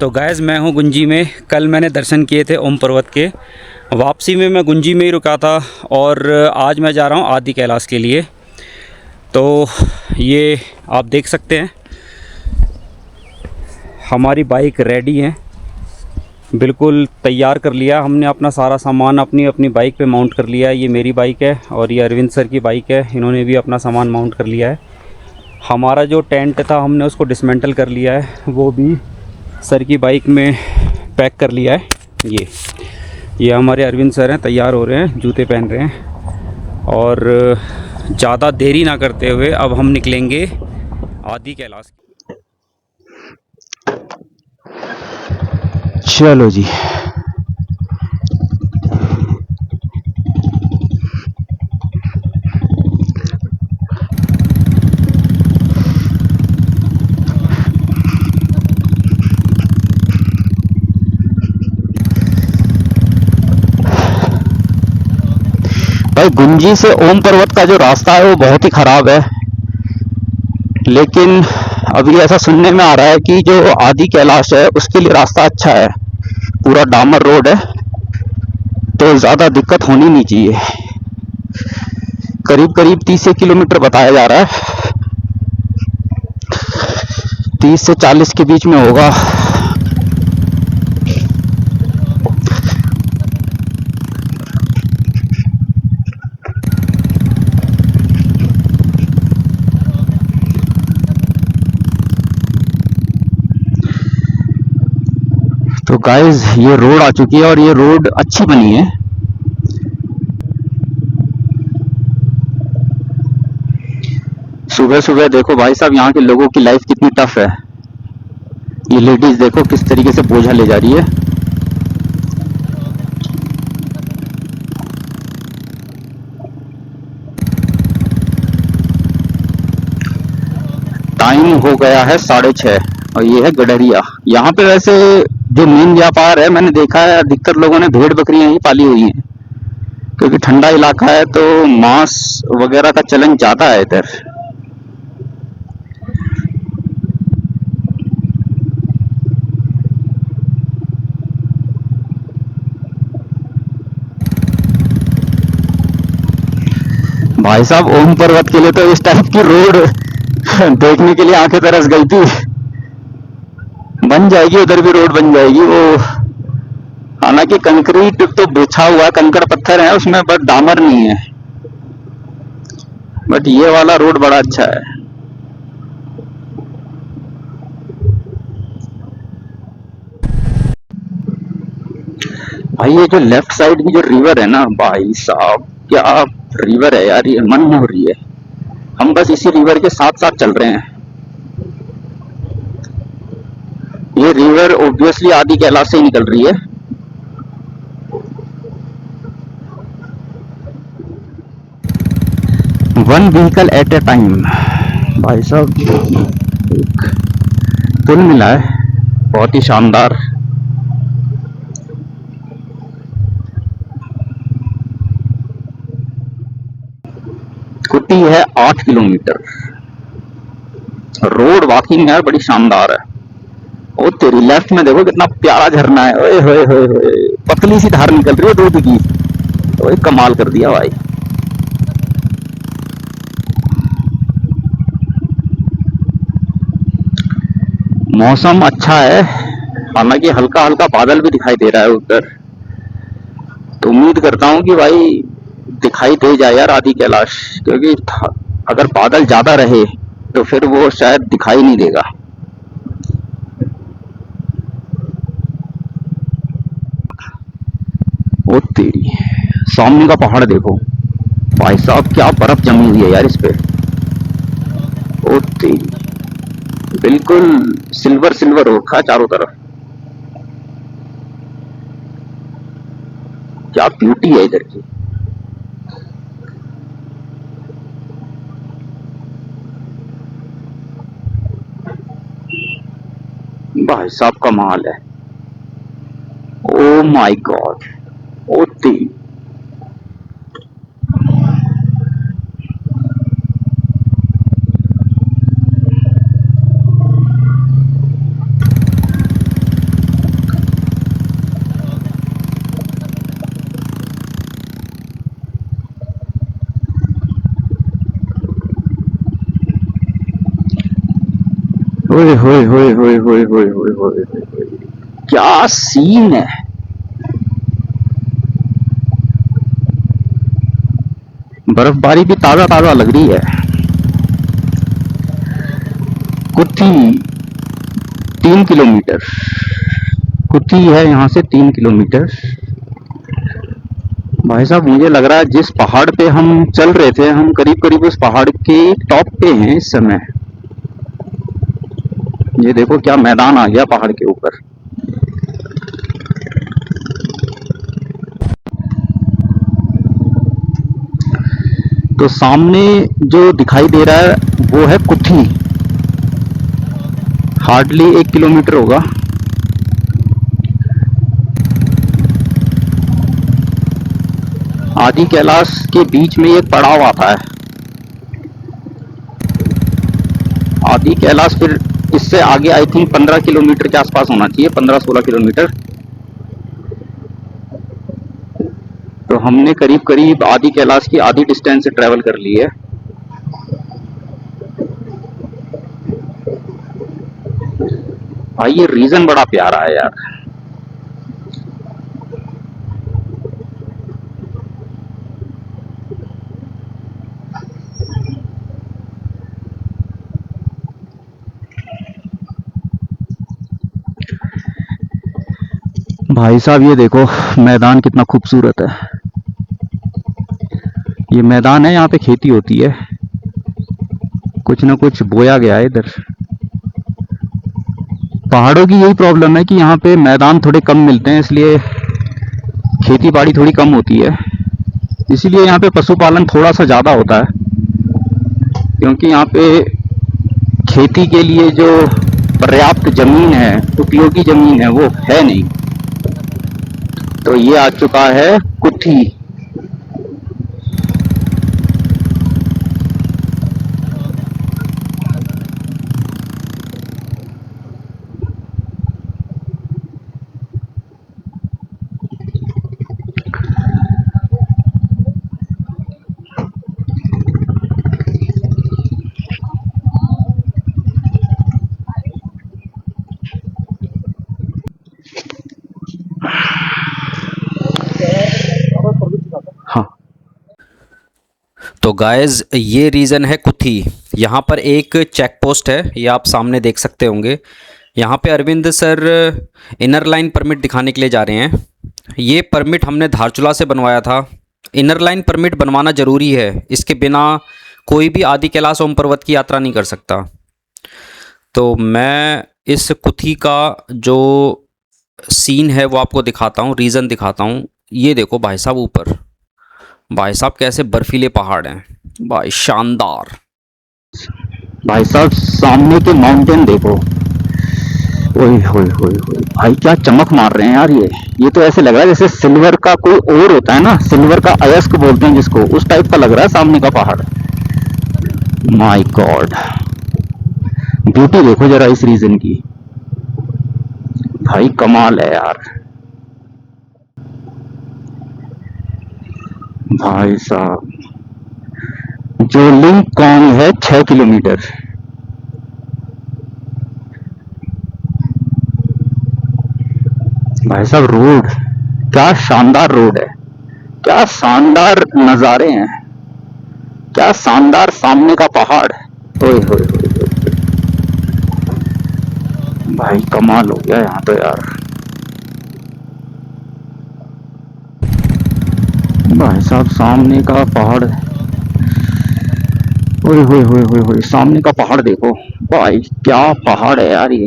तो गाइस मैं हूं गुंजी में। कल मैंने दर्शन किए थे ओम पर्वत के। वापसी में मैं गुंजी में ही रुका था और आज मैं जा रहा हूं आदि कैलाश के लिए। तो ये आप देख सकते हैं हमारी बाइक रेडी है, बिल्कुल तैयार कर लिया हमने। अपना सारा सामान अपनी अपनी बाइक पे माउंट कर लिया है। ये मेरी बाइक है और ये अरविंद सर की बाइक है, इन्होंने भी अपना सामान माउंट कर लिया है। हमारा जो टेंट था हमने उसको डिसमेंटल कर लिया है, वो भी सर की बाइक में पैक कर लिया है। ये हमारे अरविंद सर हैं, तैयार हो रहे हैं, जूते पहन रहे हैं और ज़्यादा देरी ना करते हुए अब हम निकलेंगे आदि कैलाश। चलो जी। भाई गुंजी से ओम पर्वत का जो रास्ता है वो बहुत ही खराब है, लेकिन अभी ऐसा सुनने में आ रहा है कि जो आदि कैलाश है उसके लिए रास्ता अच्छा है, पूरा डामर रोड है, तो ज्यादा दिक्कत होनी नहीं चाहिए। करीब करीब 30 किलोमीटर बताया जा रहा है, 30 से 40 के बीच में होगा। तो गाइस ये रोड आ चुकी है और ये रोड अच्छी बनी है। सुबह सुबह देखो भाई साहब यहाँ के लोगों की लाइफ कितनी टफ है। ये लेडीज देखो किस तरीके से बोझा ले जा रही है। टाइम हो गया है 6:30 और ये है गडरिया। यहाँ पे वैसे जो मेन व्यापार है, मैंने देखा है अधिकतर लोगों ने भेड़ बकरियां ही पाली हुई हैं, क्योंकि ठंडा इलाका है तो मांस वगैरह का चलन ज्यादा है इधर। भाई साहब ओम पर्वत के लिए तो इस टाइप की रोड देखने के लिए आंखें तरस गई थी। बन जाएगी, उधर भी रोड बन जाएगी वो। हालांकि कंक्रीट तो बिछा हुआ है, कंकड़ पत्थर है उसमें, बट डामर नहीं है। बट ये वाला रोड बड़ा अच्छा है। भाई ये जो लेफ्ट साइड की जो रिवर है ना, भाई साहब क्या रिवर है यार, ये मन हो रही है। हम बस इसी रिवर के साथ साथ चल रहे हैं। ये रिवर ऑब्वियसली आदि कैलाश से ही निकल रही है। वन व्हीकल एट ए टाइम। भाई साहब एक पुल मिला है, बहुत ही शानदार। कुटी है 8 किलोमीटर। रोड वाकई में यार बड़ी शानदार है। ओ तेरी लेफ्ट में देखो कितना प्यारा झरना है, ओए होए होए होए, पतली सी धार निकल रही है दूध की। ओए कमाल कर दिया भाई। मौसम अच्छा है, हालांकि हल्का हल्का बादल भी दिखाई दे रहा है उधर, तो उम्मीद करता हूँ कि भाई दिखाई दे जाए यार आदि कैलाश, क्योंकि अगर बादल ज्यादा रहे तो फिर वो शायद दिखाई नहीं देगा। ओ तेरी, सामने का पहाड़ देखो भाई साहब, क्या बर्फ जमी हुई है यार इस पे। ओ तेरी, बिल्कुल सिल्वर सिल्वर हो रखा है चारों तरफ। क्या ब्यूटी है इधर की। भाई साहब कमाल है। ओ माय गॉड, ओ तेरी। ओए होए होए होए होए होए होए होए, क्या सीन है। बर्फबारी भी ताजा ताजा लग रही है। कुथी 3 किलोमीटर, कुथी है यहाँ से 3 किलोमीटर। भाई साहब मुझे लग रहा है जिस पहाड़ पे हम चल रहे थे, हम करीब करीब उस पहाड़ के टॉप पे हैं इस समय। ये देखो क्या मैदान आ गया पहाड़ के ऊपर। तो सामने जो दिखाई दे रहा है वो है कुथी, हार्डली 1 किलोमीटर होगा। आदि कैलाश के बीच में एक पड़ाव आता है। आदि कैलाश फिर इससे आगे आई थिंक 15 किलोमीटर के आसपास होना चाहिए, 15-16 किलोमीटर। तो हमने करीब करीब आदि कैलाश की आधी डिस्टेंस से ट्रेवल कर ली है। भाई ये रीजन बड़ा प्यारा है यार। भाई साहब ये देखो मैदान कितना खूबसूरत है। ये मैदान है, यहाँ पे खेती होती है, कुछ ना कुछ बोया गया है इधर। पहाड़ों की यही प्रॉब्लम है कि यहाँ पे मैदान थोड़े कम मिलते हैं, इसलिए खेती बाड़ी थोड़ी कम होती है। इसीलिए यहाँ पे पशुपालन थोड़ा सा ज्यादा होता है, क्योंकि यहाँ पे खेती के लिए जो पर्याप्त जमीन है, उपयोगी जमीन है, वो है नहीं। तो ये आ चुका है कुथी। हाँ, तो गाइज ये रीज़न है कुथी। यहाँ पर एक चेक पोस्ट है, ये आप सामने देख सकते होंगे। यहाँ पे Arvind sir inner line permit दिखाने के लिए जा रहे हैं। ये परमिट हमने धारचूला से बनवाया था। इनर लाइन परमिट बनवाना ज़रूरी है, इसके बिना कोई भी आदि कैलाश ओम पर्वत की यात्रा नहीं कर सकता। तो मैं इस कुथी का जो सीन है वो आपको दिखाता हूँ, रीज़न दिखाता हूँ। ये देखो भाई साहब ऊपर, भाई साहब कैसे बर्फीले पहाड़ हैं भाई, शानदार। भाई साहब सामने के माउंटेन देखो, ओए होए होए होए, भाई क्या चमक मार रहे हैं यार। ये तो ऐसे लग रहा है जैसे सिल्वर का कोई और होता है ना, सिल्वर का अयस्क बोलते हैं जिसको, उस टाइप का लग रहा है सामने का पहाड़। माय गॉड, ब्यूटी देखो जरा इस रीजन की, भाई कमाल है यार। भाई साहब जो लिंग कॉन्ग है 6 किलोमीटर। भाई साहब रोड, क्या शानदार रोड है, क्या शानदार नजारे हैं, क्या शानदार सामने का पहाड़। ओए होए होए, भाई कमाल हो गया यहाँ तो यार। भाई साहब सामने का पहाड़, ओए होए होए होए होए, सामने का पहाड़ देखो भाई, क्या पहाड़ है यार ये।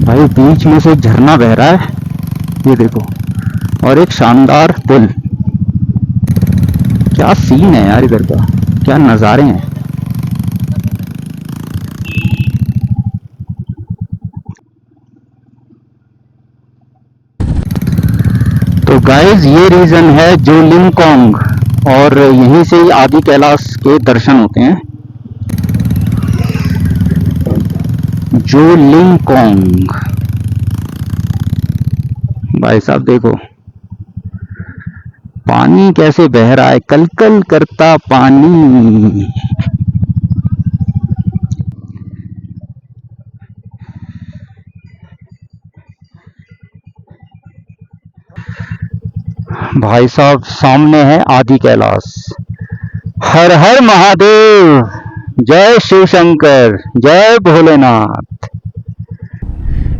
भाई बीच में से एक झरना बह रहा है, ये देखो, और एक शानदार पुल। क्या सीन है यार इधर का, क्या नज़ारे हैं। तो गाइस ये रीजन है जो लिंगकोंग, और यहीं से ही आदि कैलाश के दर्शन होते हैं। जो लिंगकोंग, भाई साहब देखो पानी कैसे बह रहा है, कलकल करता पानी। भाई साहब सामने है आदि कैलाश। हर हर महादेव, जय शिव शंकर, जय भोलेनाथ।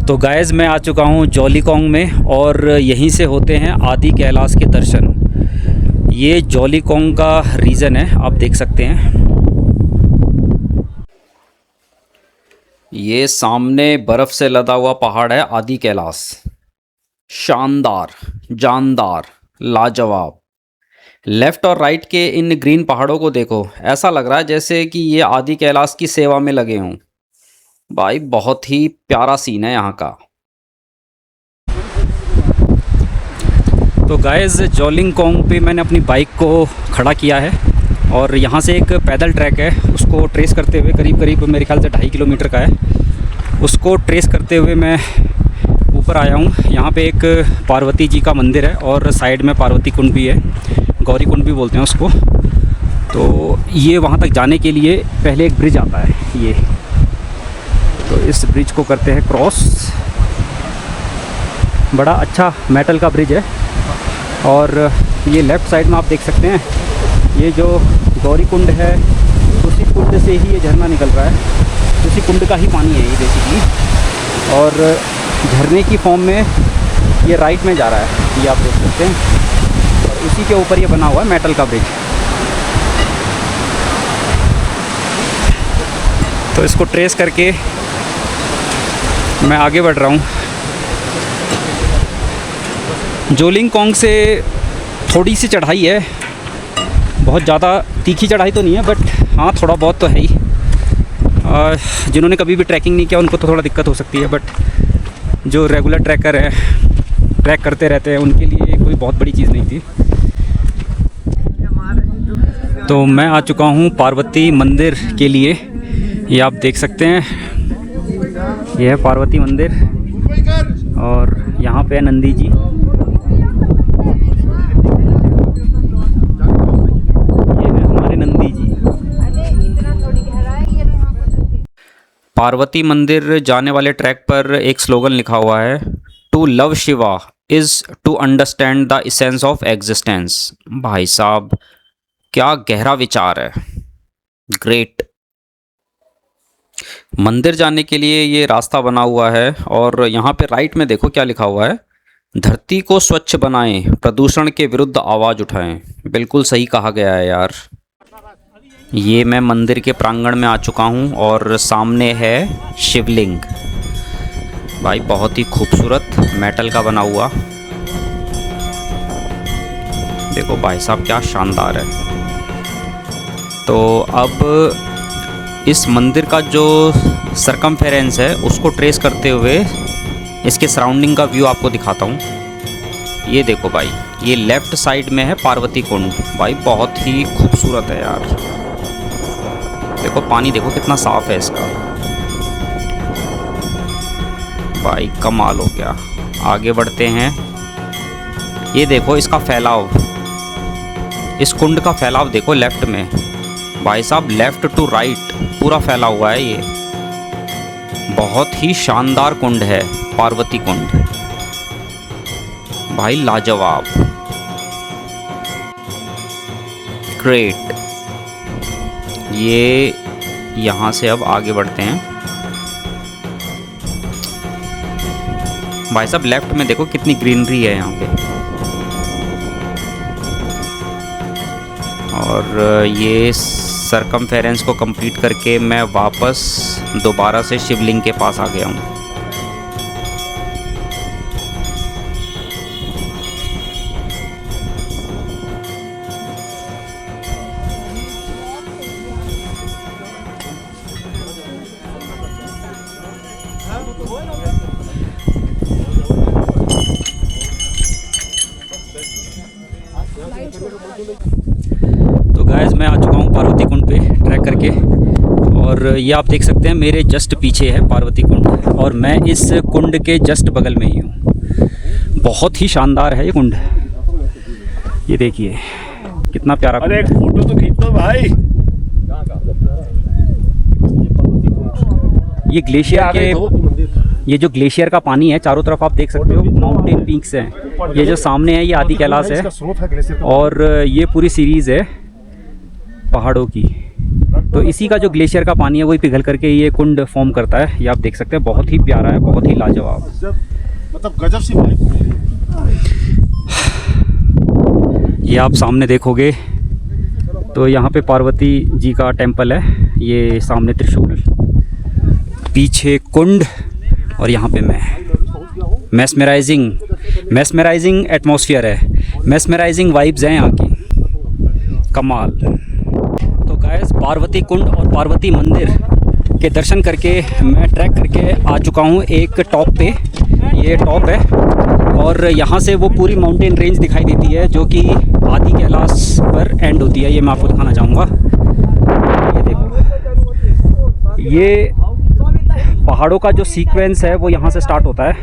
तो गाइस मैं आ चुका हूँ जॉलीकॉन्ग में और यहीं से होते हैं आदि कैलाश के दर्शन। ये जॉलीकॉन्ग का रीज़न है, आप देख सकते हैं। ये सामने बर्फ़ से लदा हुआ पहाड़ है आदि कैलाश। शानदार, जानदार, लाजवाब। लेफ़्ट और राइट के इन ग्रीन पहाड़ों को देखो, ऐसा लग रहा है जैसे कि ये आदि कैलाश की सेवा में लगे हों। भाई बहुत ही प्यारा सीन है यहाँ का। तो गाइस जॉलीकॉन्ग पे मैंने अपनी बाइक को खड़ा किया है और यहाँ से एक पैदल ट्रैक है, उसको ट्रेस करते हुए करीब मेरे ख्याल से 2.5 किलोमीटर का है। उसको ट्रेस करते हुए मैं ऊपर आया हूँ। यहाँ पे एक पार्वती जी का मंदिर है और साइड में पार्वती कुंड भी है, गौरी कुंड भी बोलते हैं उसको। तो ये वहाँ तक जाने के लिए पहले एक ब्रिज आता है ये, तो इस ब्रिज को करते हैं क्रॉस। बड़ा अच्छा मेटल का ब्रिज है और ये लेफ़्ट साइड में आप देख सकते हैं, ये जो गौरी कुंड है उसी कुंड से ही ये झरना निकल रहा है, उसी कुंड का ही पानी है ये बेसिकली। और झरने की फॉर्म में ये राइट में जा रहा है, ये आप देख सकते हैं। और इसी के ऊपर ये बना हुआ है मेटल का ब्रिज। तो इसको ट्रेस करके मैं आगे बढ़ रहा हूँ। जॉलीकॉन्ग से थोड़ी सी चढ़ाई है, बहुत ज़्यादा तीखी चढ़ाई तो नहीं है, बट हाँ थोड़ा बहुत तो है ही। जिन्होंने कभी भी ट्रैकिंग नहीं किया उनको तो थोड़ा दिक्कत हो सकती है, बट जो रेगुलर ट्रैकर है, ट्रैक करते रहते हैं, उनके लिए कोई बहुत बड़ी चीज़ नहीं थी। तो मैं आ चुका हूँ पार्वती मंदिर के लिए। ये आप देख सकते हैं, ये है पार्वती मंदिर और यहाँ पे है नंदी जी। ये है हमारे नंदी जी। पार्वती मंदिर जाने वाले ट्रैक पर एक स्लोगन लिखा हुआ है, to love Shiva is to understand the essence of existence. भाई साहब क्या गहरा विचार है, ग्रेट। मंदिर जाने के लिए ये रास्ता बना हुआ है और यहाँ पे राइट में देखो क्या लिखा हुआ है, धरती को स्वच्छ बनाएं, प्रदूषण के विरुद्ध आवाज़ उठाएं। बिल्कुल सही कहा गया है यार। ये मैं मंदिर के प्रांगण में आ चुका हूँ और सामने है शिवलिंग। भाई बहुत ही खूबसूरत मेटल का बना हुआ, देखो भाई साहब क्या शानदार है। तो अब इस मंदिर का जो सरकमफेरेंस है उसको ट्रेस करते हुए इसके सराउंडिंग का व्यू आपको दिखाता हूँ। ये देखो भाई, ये लेफ़्ट साइड में है पार्वती कुंड। भाई बहुत ही खूबसूरत है यार, देखो पानी देखो कितना साफ़ है इसका। भाई कमाल हो गया। आगे बढ़ते हैं, ये देखो इसका फैलाव, इस कुंड का फैलाव देखो लेफ़्ट में। भाई साहब लेफ़्ट टू राइट पूरा फैला हुआ है ये। बहुत ही शानदार कुंड है पार्वती कुंड, भाई लाजवाब, ग्रेट। ये यहाँ से अब आगे बढ़ते हैं। भाई साहब लेफ़्ट में देखो कितनी ग्रीनरी है यहाँ पे। और ये सरकमफेरेंस को कंप्लीट करके मैं वापस दोबारा से शिवलिंग के पास आ गया हूँ। तो गाइस मैं आ चुका हूँ पार्वती कुंड पे ट्रैक करके और ये आप देख सकते हैं मेरे जस्ट पीछे है पार्वती कुंड और मैं इस कुंड के जस्ट बगल में ही हूँ। बहुत ही शानदार है ये कुंड। ये देखिए कितना प्यारा अरे कुंड एक फोटो तो खींच दो भाई। है। ये ग्लेशियर के, ये जो ग्लेशियर का पानी है चारों तरफ आप देख सकते हो, माउंटेन पीक्स हैं। ये जो सामने है ये आदि कैलाश है, और ये पूरी सीरीज़ है पहाड़ों की। तो इसी का जो ग्लेशियर का पानी है वही पिघल करके ये कुंड फॉर्म करता है। ये आप देख सकते हैं, बहुत ही प्यारा है, बहुत ही लाजवाब, मतलब गजब सी वाइब। ये आप सामने देखोगे तो यहाँ पे पार्वती जी का टेम्पल है, ये सामने त्रिशूल, पीछे कुंड, और यहाँ पे मैं मेस्मराइजिंग एटमॉस्फेयर है, मेस्मराइजिंग वाइब्स हैं यहाँ की, कमाल। तो गाइस पार्वती कुंड और पार्वती मंदिर के दर्शन करके मैं ट्रैक करके आ चुका हूँ एक टॉप पे। ये टॉप है और यहाँ से वो पूरी माउंटेन रेंज दिखाई देती है जो कि आदि कैलाश पर एंड होती है। ये मैं आपको दिखाना चाहूँगा। ये देखो, ये पहाड़ों का जो सीक्वेंस है वो यहाँ से स्टार्ट होता है।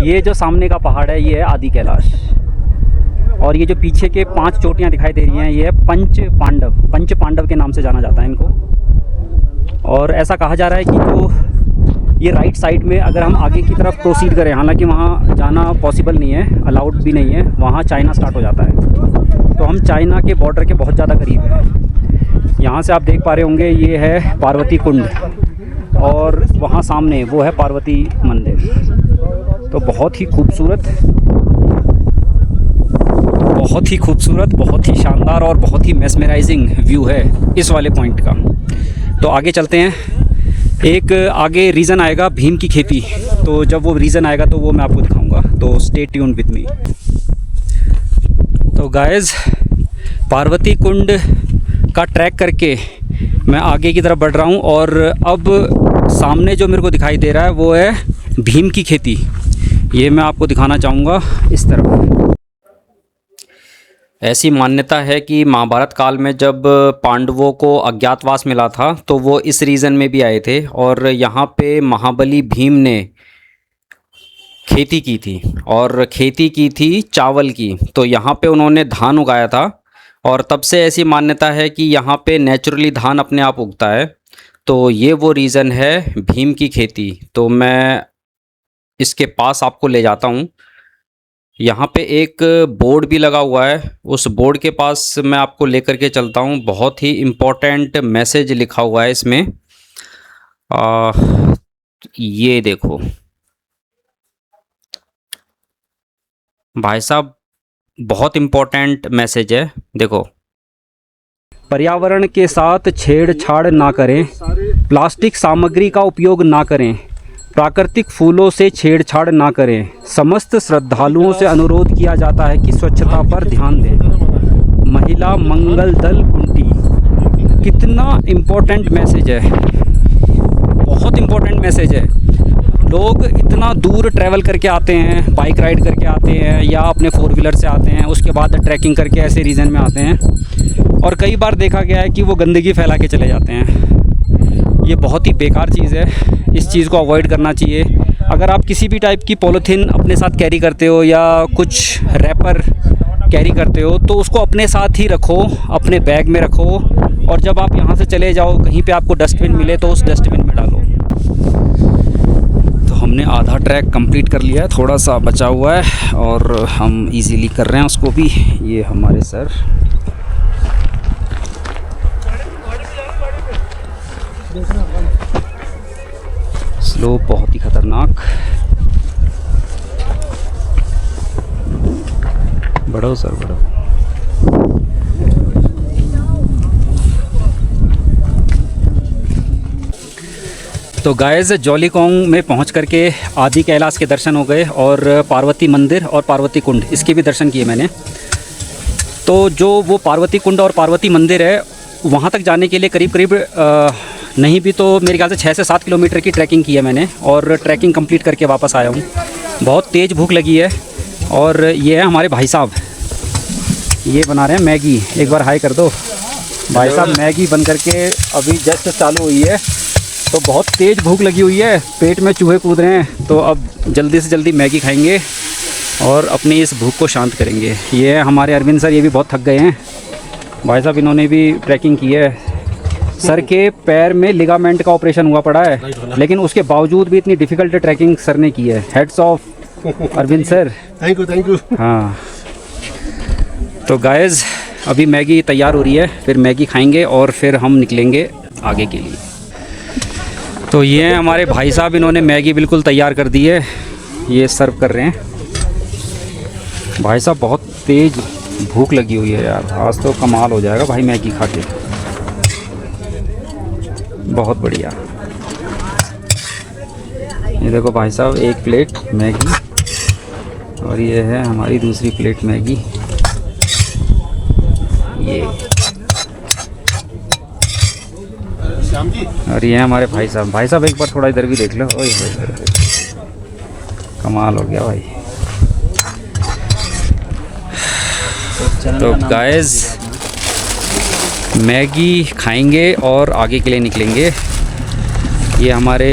ये जो सामने का पहाड़ है ये है आदि कैलाश, और ये जो पीछे के 5 चोटियाँ दिखाई दे रही हैं ये है पंच पांडव के नाम से जाना जाता है इनको। और ऐसा कहा जा रहा है कि जो ये राइट साइड में अगर हम आगे की तरफ प्रोसीड करें, हालांकि वहाँ जाना पॉसिबल नहीं है, अलाउड भी नहीं है, वहाँ चाइना स्टार्ट हो जाता है, तो हम चाइना के बॉर्डर के बहुत ज़्यादा करीब हैं। यहाँ से आप देख पा रहे होंगे ये है पार्वती कुंड, और वहाँ सामने वो है पार्वती मंदिर। तो बहुत ही खूबसूरत, बहुत ही शानदार और बहुत ही मेस्मराइजिंग व्यू है इस वाले पॉइंट का। तो आगे चलते हैं। एक आगे रीज़न आएगा भीम की खेती, तो जब वो रीज़न आएगा तो वो मैं आपको दिखाऊंगा, तो स्टे ट्यून्ड विद मी। तो गाइस पार्वती कुंड का ट्रैक करके मैं आगे की तरफ बढ़ रहा हूँ, और अब सामने जो मेरे को दिखाई दे रहा है वो है भीम की खेती। ये मैं आपको दिखाना चाहूँगा इस तरफ। ऐसी मान्यता है कि महाभारत काल में जब पांडवों को अज्ञातवास मिला था तो वो इस रीजन में भी आए थे, और यहाँ पे महाबली भीम ने खेती की थी, और खेती की थी चावल की। तो यहाँ पे उन्होंने धान उगाया था, और तब से ऐसी मान्यता है कि यहाँ पे नेचुरली धान अपने आप उगता है। तो ये वो रीज़न है भीम की खेती। तो मैं इसके पास आपको ले जाता हूँ। यहाँ पे एक बोर्ड भी लगा हुआ है, उस बोर्ड के पास मैं आपको लेकर के चलता हूँ। बहुत ही इम्पोर्टेंट मैसेज लिखा हुआ है इसमें। ये देखो भाई साहब, बहुत इम्पोर्टेंट मैसेज है। देखो, पर्यावरण के साथ छेड़छाड़ ना करें, प्लास्टिक सामग्री का उपयोग ना करें, प्राकृतिक फूलों से छेड़छाड़ ना करें, समस्त श्रद्धालुओं से अनुरोध किया जाता है कि स्वच्छता पर ध्यान दें, महिला मंगल दल कुंटी। कितना इम्पोर्टेंट मैसेज है, बहुत इम्पोर्टेंट मैसेज है। लोग इतना दूर ट्रैवल करके आते हैं, बाइक राइड करके आते हैं या अपने 4 व्हीलर से आते हैं, उसके बाद ट्रैकिंग करके ऐसे रीजन में आते हैं, और कई बार देखा गया है कि वो गंदगी फैला के चले जाते हैं। ये बहुत ही बेकार चीज़ है, इस चीज़ को अवॉइड करना चाहिए। अगर आप किसी भी टाइप की पॉलीथीन अपने साथ कैरी करते हो या कुछ रैपर कैरी करते हो तो उसको अपने साथ ही रखो, अपने बैग में रखो, और जब आप यहाँ से चले जाओ कहीं पे आपको डस्टबिन मिले तो उस डस्टबिन में डालो। तो हमने आधा ट्रैक कंप्लीट कर लिया है, थोड़ा सा बचा हुआ है और हम इजीली कर रहे हैं उसको भी। ये हमारे सर, स्लोप बहुत ही खतरनाक। बढ़ो सर, बढ़ो। तो गाइस जॉलीकॉन्ग में पहुंच करके आदि कैलाश के दर्शन हो गए, और पार्वती मंदिर और पार्वती कुंड इसके भी दर्शन किए मैंने। तो जो वो पार्वती कुंड और पार्वती मंदिर है वहाँ तक जाने के लिए करीब करीब नहीं भी तो मेरे ख्याल से 6 से 7 किलोमीटर की ट्रैकिंग की है मैंने, और ट्रैकिंग कंप्लीट करके वापस आया हूँ। बहुत तेज़ भूख लगी है, और ये है हमारे भाई साहब, ये बना रहे हैं मैगी। एक बार हाय कर दो भाई साहब। मैगी बन करके अभी जस्ट चालू हुई है, तो बहुत तेज़ भूख लगी हुई है, पेट में चूहे कूद रहे हैं, तो अब जल्दी से जल्दी मैगी खाएंगे और अपनी इस भूख को शांत करेंगे। ये है हमारे अरविंद सर, ये भी बहुत थक गए हैं भाई साहब, इन्होंने भी ट्रैकिंग की है। सर के पैर में लिगामेंट का ऑपरेशन हुआ पड़ा है, लेकिन उसके बावजूद भी इतनी डिफ़िकल्ट ट्रैकिंग सर ने की है। Heads of Arvind sir. Thank you. हाँ, तो गाइस अभी मैगी तैयार हो रही है, फिर मैगी खाएंगे और फिर हम निकलेंगे आगे के लिए। तो ये हैं हमारे भाई साहब, इन्होंने मैगी बिल्कुल तैयार कर दी है, ये सर्व कर रहे हैं। भाई साहब बहुत तेज़ भूख लगी हुई है यार, आज तो कमाल हो जाएगा भाई मैगी खा के। बहुत बढ़िया। ये देखो भाई साहब, एक प्लेट मैगी और ये है हमारी दूसरी प्लेट मैगी। ये श्याम जी, और ये है हमारे भाई साहब। भाई साहब एक बार थोड़ा इधर भी देख लो। ओए कमाल हो गया भाई। तो गाइस मैगी खाएंगे और आगे के लिए निकलेंगे। ये हमारे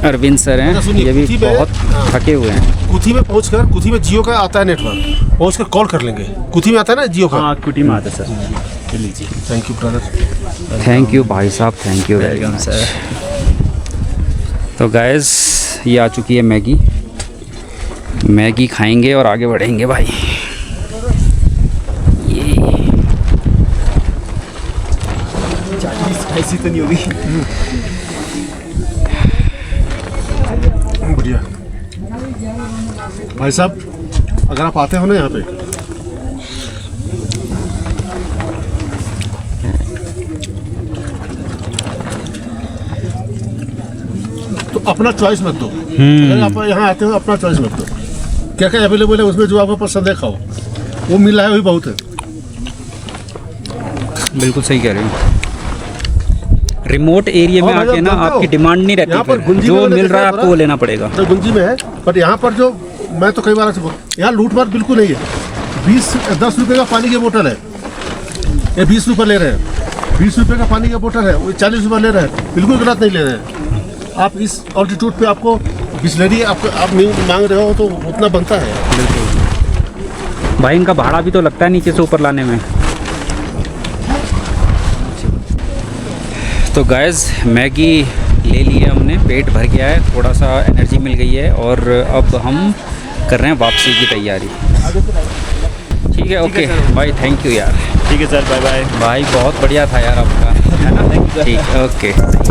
अरविंद सर हैं, ये भी बहुत थके हुए हैं। कुथी में पहुंचकर, कुथी में जियो का आता है नेटवर्क, पहुंचकर कॉल कर लेंगे। कुथी में आता है ना जियो का? हाँ, कुटी में आता है sir. Thank you brother. Thank you भाई साहब, thank you very much sir. तो गाइस ये आ चुकी है मैगी, मैगी खाएंगे और आगे बढ़ेंगे भाई। ये स्पाइसी तो नहीं होगी। बढ़िया भाई साहब, अगर आप आते हो ना यहाँ पे, तो अपना चॉइस मत दो। अगर आप यहाँ आते हो अपना चॉइस मत दो, क्या क्या अवेलेबल है उसमें जो आपको पसंद है खाओ, वो मिल रहा है वही बहुत है। बिल्कुल सही कह रहे हो। रिमोट एरिया में हाँ, आके ना आपकी डिमांड नहीं यहाँ पर रहती, गुंजी जो में मैंने मिल रहा है देखा आपको वो लेना पड़ेगा। तो गुंजी में है, पर यहाँ पर जो मैं तो कई बार ऐसे यहाँ लूटमार बिल्कुल नहीं है। 10 रुपए का पानी की बोतल है, ये 20 रुपये ले रहे हैं। 20 रुपये का पानी का बोतल है, वो 40 रुपये ले रहे हैं, बिल्कुल गलत नहीं ले रहे हैं। आप इस ऑल्टीट्यूड पे आपको बिस्लरी आप मांग रहे हो तो उतना बनता है। भाई इनका भाड़ा भी तो लगता है नीचे से ऊपर लाने में। तो गाइस मैगी ले ली है हमने, पेट भर गया है, थोड़ा सा एनर्जी मिल गई है और अब हम कर रहे हैं वापसी की तैयारी। ठीक है, ओके भाई, थैंक यू यार। ठीक है सर, बाय बाय। भाई बहुत बढ़िया था यार आपका, है ना? ठीक, ओके।